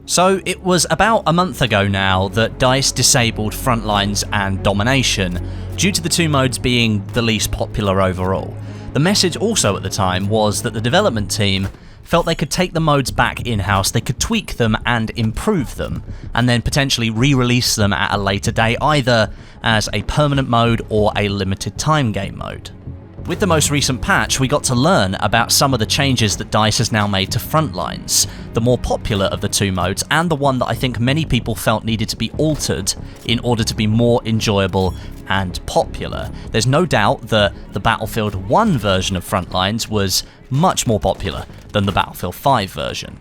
So it was about a month ago now that DICE disabled Frontlines and Domination, due to the two modes being the least popular overall. The message also at the time was that the development team felt they could take the modes back in-house, they could tweak them and improve them, and then potentially re-release them at a later date, either as a permanent mode or a limited time game mode. With the most recent patch, we got to learn about some of the changes that DICE has now made to Frontlines, the more popular of the two modes, and the one that I think many people felt needed to be altered in order to be more enjoyable and popular. There's no doubt that the Battlefield 1 version of Frontlines was much more popular than the Battlefield 5 version.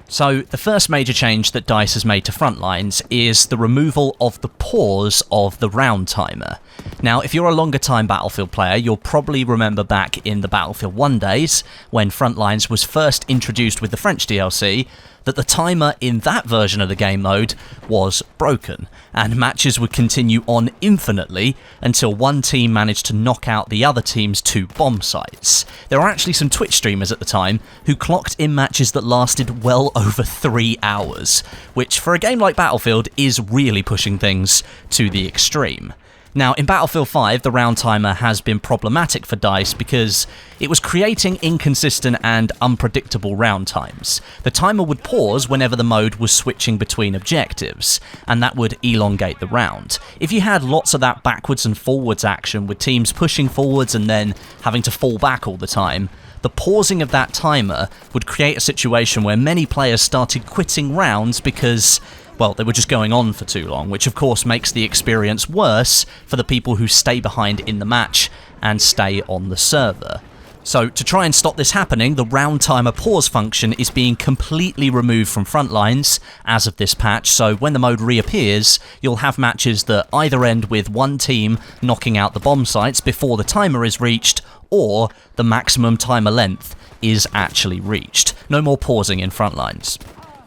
So the first major change that DICE has made to Frontlines is the removal of the pause of the round timer. Now, if you're a longer time Battlefield player, you'll probably remember back in the Battlefield 1 days, when Frontlines was first introduced with the French DLC, that the timer in that version of the game mode was broken, and matches would continue on infinitely until one team managed to knock out the other team's two bomb sites. There were actually some Twitch streamers at the time who clocked in matches that lasted well over 3 hours, which for a game like Battlefield is really pushing things to the extreme. Now, in Battlefield 5, the round timer has been problematic for DICE because it was creating inconsistent and unpredictable round times. The timer would pause whenever the mode was switching between objectives, and that would elongate the round. If you had lots of that backwards and forwards action with teams pushing forwards and then having to fall back all the time, the pausing of that timer would create a situation where many players started quitting rounds because, well, they were just going on for too long, which of course makes the experience worse for the people who stay behind in the match and stay on the server. So to try and stop this happening, the round timer pause function is being completely removed from Frontlines as of this patch, so when the mode reappears, you'll have matches that either end with one team knocking out the bomb sites before the timer is reached, or the maximum timer length is actually reached. No more pausing in Frontlines.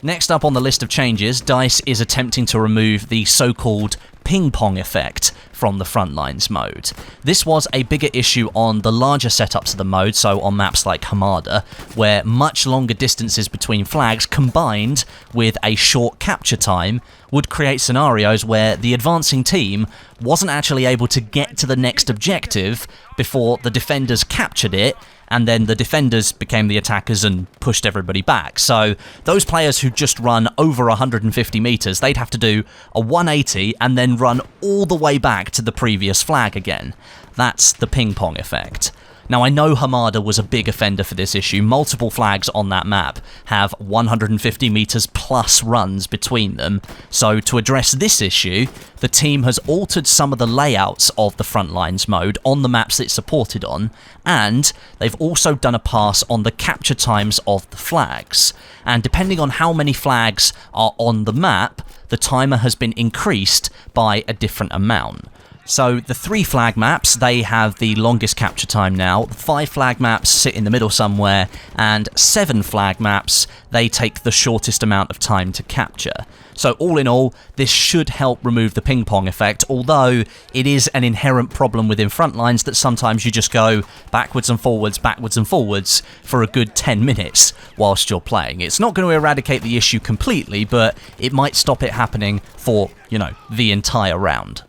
Next up on the list of changes, DICE is attempting to remove the so-called ping-pong effect from the Frontlines mode. This was a bigger issue on the larger setups of the mode, so on maps like Hamada, where much longer distances between flags combined with a short capture time would create scenarios where the advancing team wasn't actually able to get to the next objective before the defenders captured it, and then the defenders became the attackers and pushed everybody back. So those players who just run over 150 meters, they'd have to do a 180 and then run all the way back to the previous flag again. That's the ping-pong effect. Now, I know Hamada was a big offender for this issue. Multiple flags on that map have 150 meters plus runs between them. So to address this issue, the team has altered some of the layouts of the Frontlines mode on the maps it's supported on, and they've also done a pass on the capture times of the flags. And depending on how many flags are on the map, the timer has been increased by a different amount. So the 3 flag maps, they have the longest capture time now, 5 flag maps sit in the middle somewhere, and 7 flag maps, they take the shortest amount of time to capture. So all in all, this should help remove the ping-pong effect, although it is an inherent problem within Frontlines that sometimes you just go backwards and forwards for a good 10 minutes whilst you're playing. It's not going to eradicate the issue completely, but it might stop it happening for, the entire round.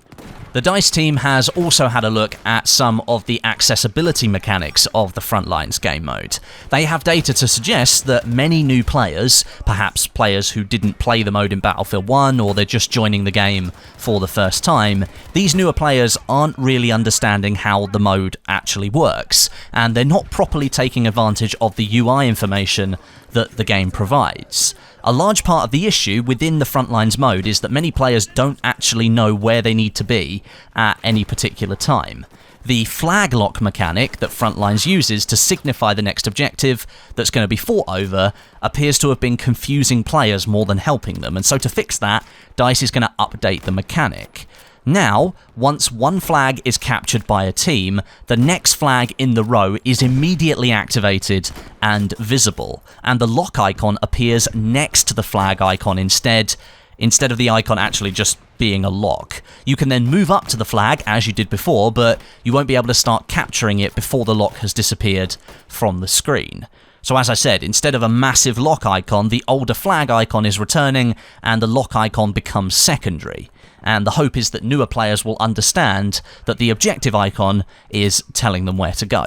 The DICE team has also had a look at some of the accessibility mechanics of the Frontlines game mode. They have data to suggest that many new players, perhaps players who didn't play the mode in Battlefield 1 or they're just joining the game for the first time, these newer players aren't really understanding how the mode actually works, and they're not properly taking advantage of the UI information that the game provides. A large part of the issue within the Frontlines mode is that many players don't actually know where they need to be at any particular time. The flag lock mechanic that Frontlines uses to signify the next objective that's going to be fought over appears to have been confusing players more than helping them, and so to fix that, DICE is going to update the mechanic. Now, once one flag is captured by a team, the next flag in the row is immediately activated and visible, and the lock icon appears next to the flag icon instead of the icon actually just being a lock. You can then move up to the flag as you did before, but you won't be able to start capturing it before the lock has disappeared from the screen. So as I said, instead of a massive lock icon, the older flag icon is returning and the lock icon becomes secondary. And the hope is that newer players will understand that the objective icon is telling them where to go.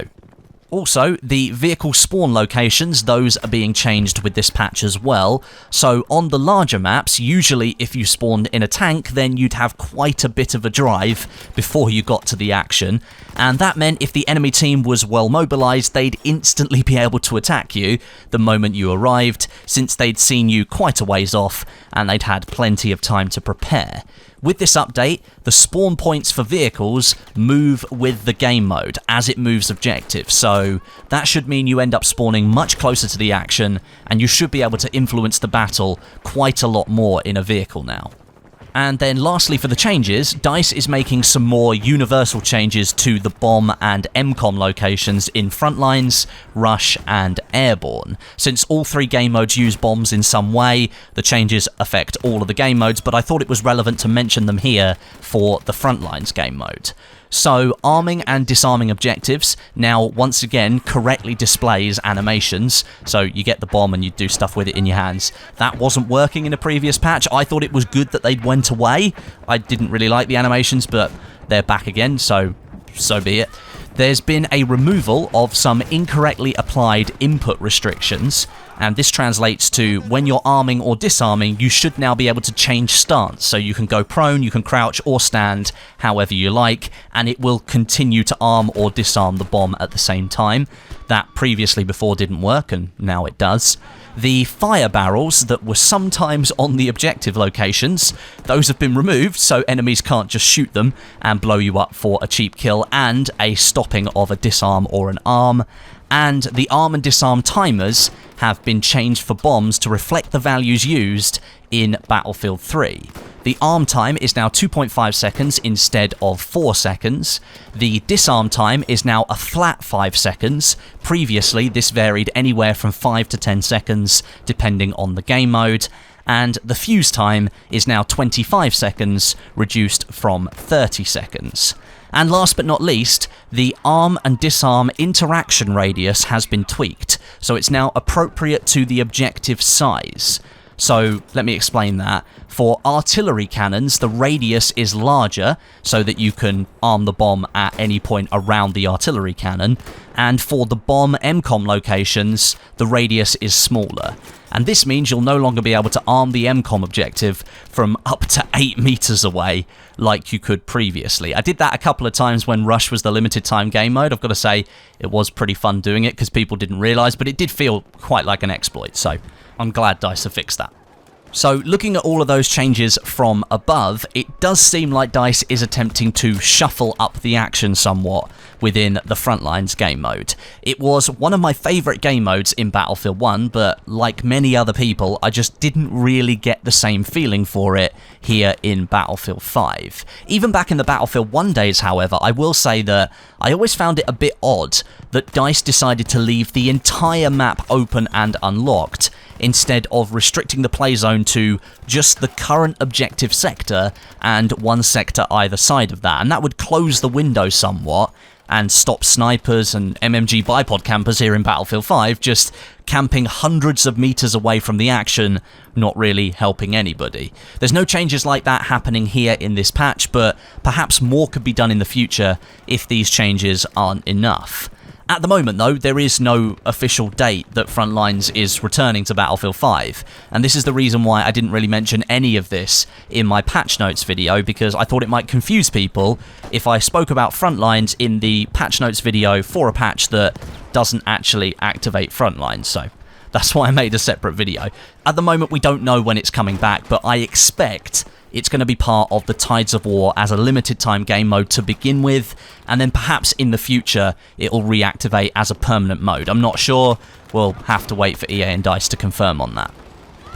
Also, the vehicle spawn locations, those are being changed with this patch as well. So on the larger maps, usually if you spawned in a tank, then you'd have quite a bit of a drive before you got to the action. And that meant if the enemy team was well mobilized, they'd instantly be able to attack you the moment you arrived, since they'd seen you quite a ways off and they'd had plenty of time to prepare. With this update, the spawn points for vehicles move with the game mode as it moves objectives, so that should mean you end up spawning much closer to the action, and you should be able to influence the battle quite a lot more in a vehicle now. And then lastly for the changes, DICE is making some more universal changes to the bomb and MCOM locations in Frontlines, Rush and Airborne. Since all three game modes use bombs in some way, the changes affect all of the game modes, but I thought it was relevant to mention them here for the Frontlines game mode. So, arming and disarming objectives now once again correctly displays animations, so you get the bomb and you do stuff with it in your hands. That wasn't working in a previous patch. I thought it was good that they'd went away. I didn't really like the animations, but they're back again, so be it. There's been a removal of some incorrectly applied input restrictions, and this translates to when you're arming or disarming, you should now be able to change stance. So you can go prone, you can crouch or stand, however you like, and it will continue to arm or disarm the bomb at the same time. That previously before didn't work, and now it does. The fire barrels that were sometimes on the objective locations, those have been removed so enemies can't just shoot them and blow you up for a cheap kill and a stopping of a disarm or an arm. And the arm and disarm timers have been changed for bombs to reflect the values used in Battlefield 3. The arm time is now 2.5 seconds instead of 4 seconds. The disarm time is now a flat 5 seconds. Previously, this varied anywhere from 5 to 10 seconds, depending on the game mode. And the fuse time is now 25 seconds, reduced from 30 seconds. And last but not least, the arm and disarm interaction radius has been tweaked, so it's now appropriate to the objective size. So let me explain that. For artillery cannons, the radius is larger so that you can arm the bomb at any point around the artillery cannon. And for the bomb MCOM locations, the radius is smaller. And this means you'll no longer be able to arm the MCOM objective from up to 8 meters away like you could previously. I did that a couple of times when Rush was the limited time game mode. I've got to say, it was pretty fun doing it because people didn't realize, but it did feel quite like an exploit. So I'm glad DICE have fixed that. So looking at all of those changes from above, it does seem like DICE is attempting to shuffle up the action somewhat within the Frontlines game mode. It was one of my favourite game modes in Battlefield 1, but like many other people, I just didn't really get the same feeling for it here in Battlefield 5. Even back in the Battlefield 1 days, however, I will say that I always found it a bit odd that DICE decided to leave the entire map open and unlocked, instead of restricting the play zone to just the current objective sector and one sector either side of that. And that would close the window somewhat and stop snipers and MMG bipod campers here in Battlefield 5 just camping hundreds of meters away from the action, not really helping anybody. There's no changes like that happening here in this patch, but perhaps more could be done in the future if these changes aren't enough. At the moment, though, there is no official date that Frontlines is returning to Battlefield 5, and this is the reason why I didn't really mention any of this in my patch notes video, because I thought it might confuse people if I spoke about Frontlines in the patch notes video for a patch that doesn't actually activate Frontlines, so that's why I made a separate video. At the moment, we don't know when it's coming back, but I expect it's going to be part of the Tides of War as a limited time game mode to begin with, and then perhaps in the future it'll reactivate as a permanent mode. I'm not sure, we'll have to wait for EA and DICE to confirm on that.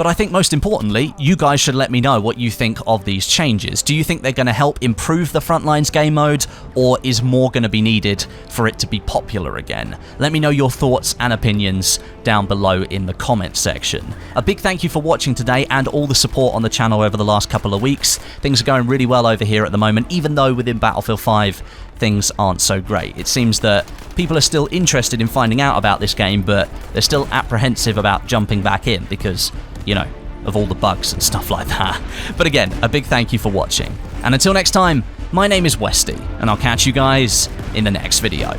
But I think most importantly, you guys should let me know what you think of these changes. Do you think they're going to help improve the Frontlines game mode, or is more going to be needed for it to be popular again? Let me know your thoughts and opinions down below in the comments section. A big thank you for watching today and all the support on the channel over the last couple of weeks. Things are going really well over here at the moment, even though within Battlefield 5 things aren't so great. It seems that people are still interested in finding out about this game, but they're still apprehensive about jumping back in because, you know, of all the bugs and stuff like that. But again, a big thank you for watching. And until next time, my name is Westie, and I'll catch you guys in the next video.